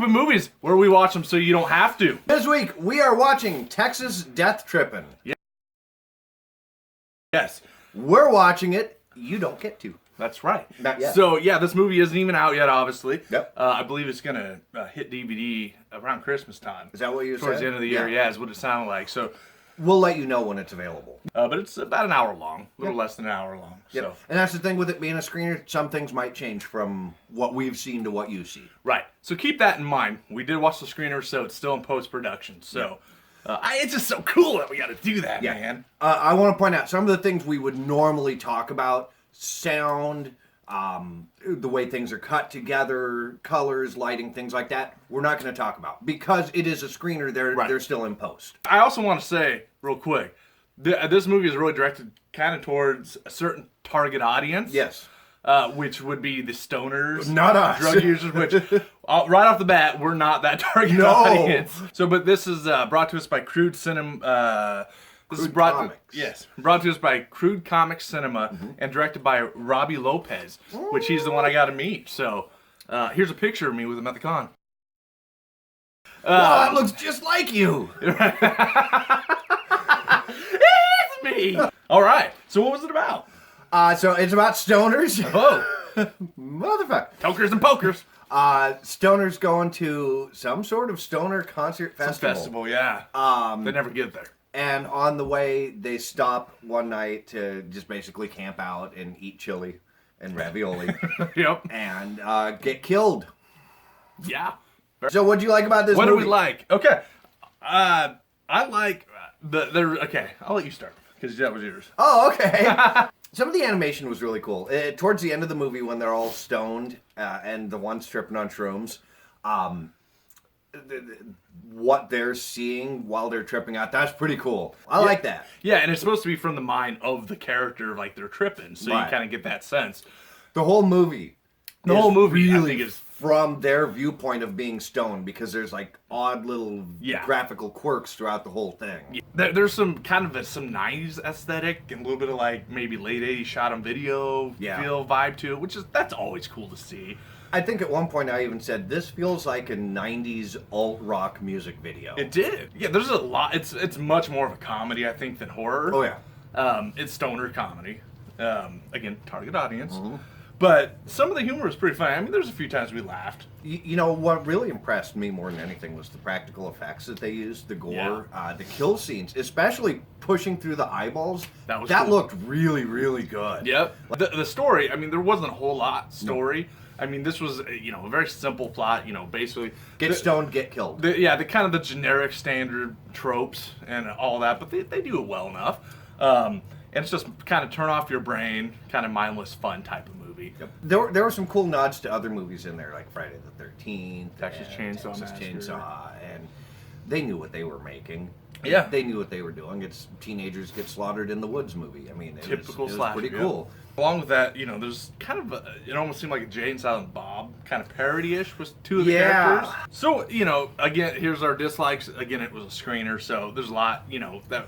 Stoopid Movies, where we watch them so you don't have to. This week, we are watching Texas Death Trippin. Yes. We're watching it. You don't get to. That's right. Not yet. So, yeah, this movie isn't even out yet, obviously. Yep. I believe it's going to hit DVD around Christmas time. Is that what you said? Towards the end of the year, yeah, is what it sounded like. So, we'll let you know when it's available. but it's about an hour long, a little less than an hour long. Yep. So, And that's the thing with it being a screener. Some things might change from what we've seen to what you see. right. So keep that in mind. We did watch the screener, so it's still in post-production. So, it's just so cool that we got to do that, man. I want to point out some of the things we would normally talk about. Sound, the way things are cut together, colors, lighting, things like that. We're not going to talk about. Because it is a screener, they're still in post. I also want to say, real quick, this movie is really directed kind of towards a certain target audience. Yes. Which would be the stoners, Not us. drug users. Which, right off the bat, we're not that target audience. So, but this is brought to us by Crude Cinema. This is brought to us by Crude Comics Cinema and directed by Robbie Lopez, which he's the one I got to meet. So, here's a picture of me with him at the con. Wow, that looks just like you. It's me. All right. So, what was it about? So it's about stoners. Oh, Motherfucker. tokers and pokers. Stoners going to some sort of stoner concert festival. Festival, yeah. They never get there. And on the way, they stop one night to just basically camp out and eat chili and ravioli. Yep. And get killed. Yeah. So what'd you like about this movie? What do we like? Okay. I like okay, I'll let you start because that was yours. Oh, okay. Some of the animation was really cool. Towards the end of the movie when they're all stoned and the one's tripping on shrooms, what they're seeing while they're tripping out, that's pretty cool. I like that. Yeah, and it's supposed to be from the mind of the character, like they're tripping, so you kind of get that sense. The whole movie really I think is from their viewpoint of being stoned because there's like odd little graphical quirks throughout the whole thing. Yeah. There's some kind of some 90s aesthetic and a little bit of like maybe late 80s shot on video feel vibe to it, that's always cool to see. I think at one point I even said, this feels like a 90s alt-rock music video. It did. Yeah, there's a lot. It's much more of a comedy, I think, than horror. Oh, yeah. It's stoner comedy. Again, target audience. Mm-hmm. But some of the humor was pretty funny. I mean, there's a few times we laughed. You know, what really impressed me more than anything was the practical effects that they used, the gore, the kill scenes, especially pushing through the eyeballs. That cool. Looked really, really good. Yep. The story, I mean, there wasn't a whole lot story. No. I mean, this was, a very simple plot, basically. Get stoned, get killed. The kind of the generic standard tropes and all that, but they do it well enough. And it's just kind of turn off your brain, kind of mindless fun type of movie. Yep. There were some cool nods to other movies in there, like Friday the 13th, Texas Chainsaw, and they knew what they were making. Yeah. They knew what they were doing. It's teenagers get slaughtered in the woods movie. I mean, it was pretty cool. Along with that, there's kind of it almost seemed like a Jay and Silent Bob kind of parody-ish with two of the characters. So, again, here's our dislikes. Again, it was a screener, so there's a lot, that...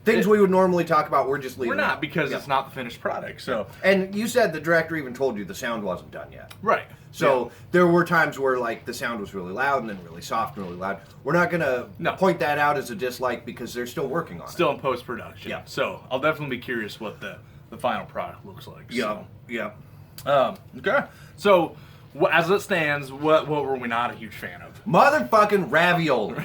Things we would normally talk about, we're just leaving. We're not, because it's not the finished product, so... And you said the director even told you the sound wasn't done yet. Right. So there were times where, like, the sound was really loud and then really soft and really loud. We're not going to point that out as a dislike because they're still working on it. Still in post-production. Yeah. So I'll definitely be curious what the final product looks like. Yeah. Yeah. Okay. So, as it stands, what were we not a huge fan of? Motherfucking ravioli.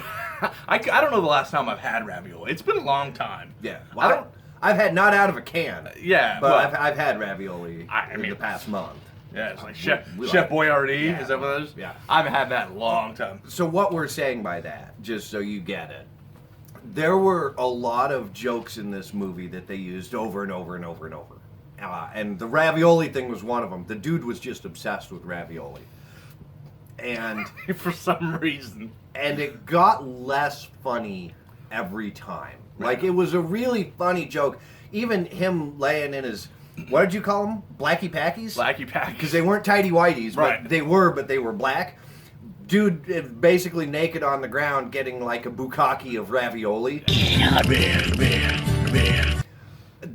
I don't know the last time I've had ravioli. It's been a long time. Yeah. Well, I've had not out of a can. Yeah. But I've had ravioli in the past month. Yeah, it's like Chef Boyardee. Is that what it is? Yeah. I haven't had that in a long time. So what we're saying by that, just so you get it, there were a lot of jokes in this movie that they used over and over and over and over. And the ravioli thing was one of them. The dude was just obsessed with ravioli. And for some reason. And it got less funny every time. Like, it was a really funny joke. Even him laying in his... What did you call them? Blacky Packies? Blacky Packies. Because they weren't tighty whities, right. But they were black. Dude basically naked on the ground getting like a bukkake of ravioli. Man.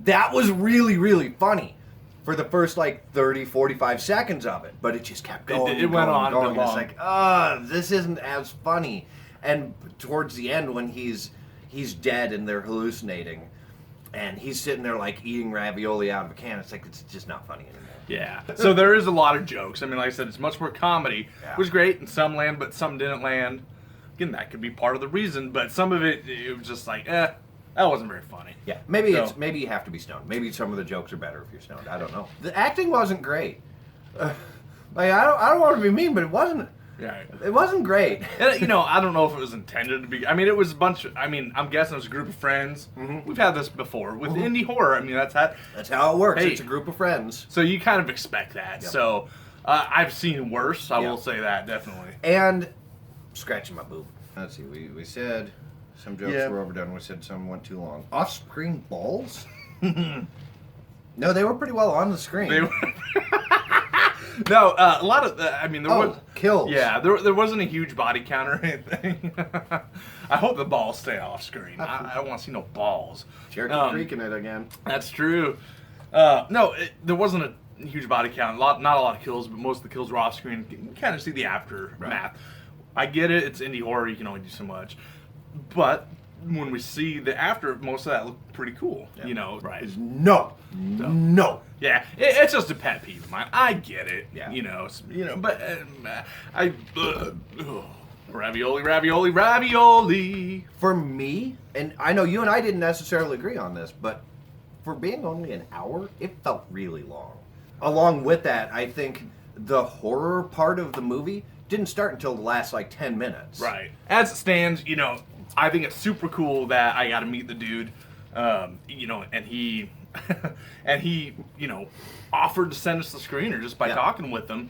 That was really, really funny. for the first like 30, 45 seconds of it, but it just kept going. It went on going. long. It's like, this isn't as funny. And towards the end, when he's dead and they're hallucinating, and he's sitting there like eating ravioli out of a can, it's like it's just not funny anymore. Yeah. So there is a lot of jokes. I mean, like I said, it's much more comedy, Yeah. which is great, and some land, but some didn't land. Again, that could be part of the reason, but some of it was just like, that wasn't very funny. Yeah, maybe you have to be stoned. Maybe some of the jokes are better if you're stoned. I don't know. The acting wasn't great. Like I don't want to be mean, but it wasn't. Yeah. It wasn't great. And, you know, I don't know if it was intended to be. I mean, it was a bunch of. I mean, I'm guessing it was a group of friends. Mm-hmm. We've had this before with indie horror. I mean, that's how it works. Hey, it's a group of friends. So you kind of expect that. Yep. So I've seen worse. I will say that definitely. And scratching my boob. Let's see. We said some jokes were overdone. We said some went too long. Off-screen balls? No, they were pretty well on the screen. They were. No, a lot of. I mean, there was kills. Yeah, there wasn't a huge body count or anything. I hope the balls stay off screen. I don't want to see no balls. Cherokee Creek in it again. That's true. No, there wasn't a huge body count. Not a lot of kills, but most of the kills were off screen. You can kind of see the aftermath. Right. I get it. It's indie horror. You can only do so much. But when we see the after, most of that looked pretty cool. Yeah. You know, right? No. Yeah, it's just a pet peeve of mine. I get it. Yeah. You know, but ravioli. For me, and I know you and I didn't necessarily agree on this, but for being only an hour, it felt really long. Along with that, I think the horror part of the movie didn't start until the last like 10 minutes. Right. As it stands, you know, I think it's super cool that I got to meet the dude, you know, and he, you know, offered to send us the screener just by talking with him.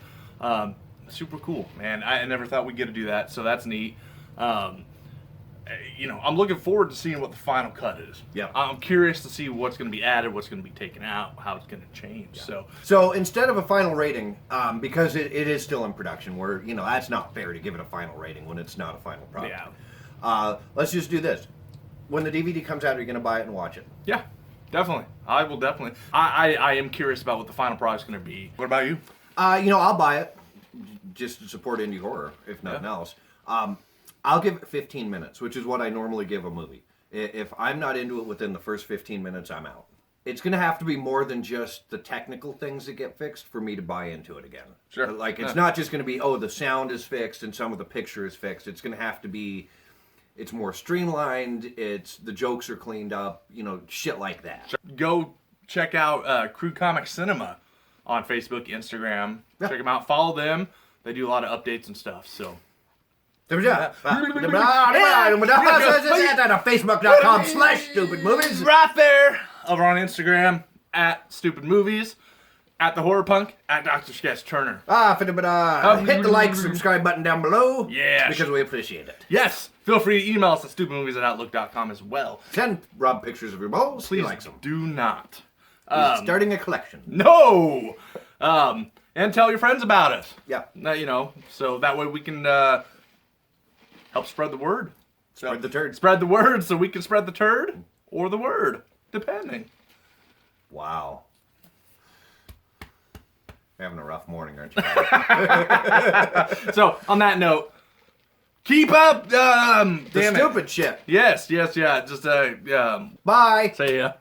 Super cool, man. I never thought we'd get to do that, so that's neat. You know, I'm looking forward to seeing what the final cut is. Yeah. I'm curious to see what's going to be added, what's going to be taken out, how it's going to change. Yeah. So instead of a final rating, because it is still in production, where, you know, that's not fair to give it a final rating when it's not a final product. Yeah. Let's just do this. When the DVD comes out, are you going to buy it and watch it? Yeah, definitely. I will definitely. I am curious about what the final product's going to be. What about you? You know, I'll buy it just to support indie horror, if nothing else. I'll give it 15 minutes, which is what I normally give a movie. If I'm not into it within the first 15 minutes, I'm out. It's going to have to be more than just the technical things that get fixed for me to buy into it again. Sure. Like, it's not just going to be, the sound is fixed and some of the picture is fixed. It's going to have to be, it's more streamlined, the jokes are cleaned up, you know, shit like that. Sure. Go check out Crude Comic Cinema on Facebook, Instagram. Yeah. Check them out. Follow them. They do a lot of updates and stuff, so... Facebook.com/StoopidMovies. Right there. Over on Instagram, @StoopidMovies. @The Horror Punk. @Dr. Sketch Turner. Hit the like, subscribe button down below. Yeah. Because we appreciate it. Yes. Feel free to email us at stupidmovies@outlook.com as well. Send Rob pictures of your balls. Please likes them. do not. Starting a collection. No. And tell your friends about it. Yeah. You know, so that way we can help spread the word. Spread the turd. Spread the word so we can spread the turd or the word, depending. Wow. You're having a rough morning, aren't you? So, on that note, keep up the stupid shit. Yes, yeah. Just bye. See ya.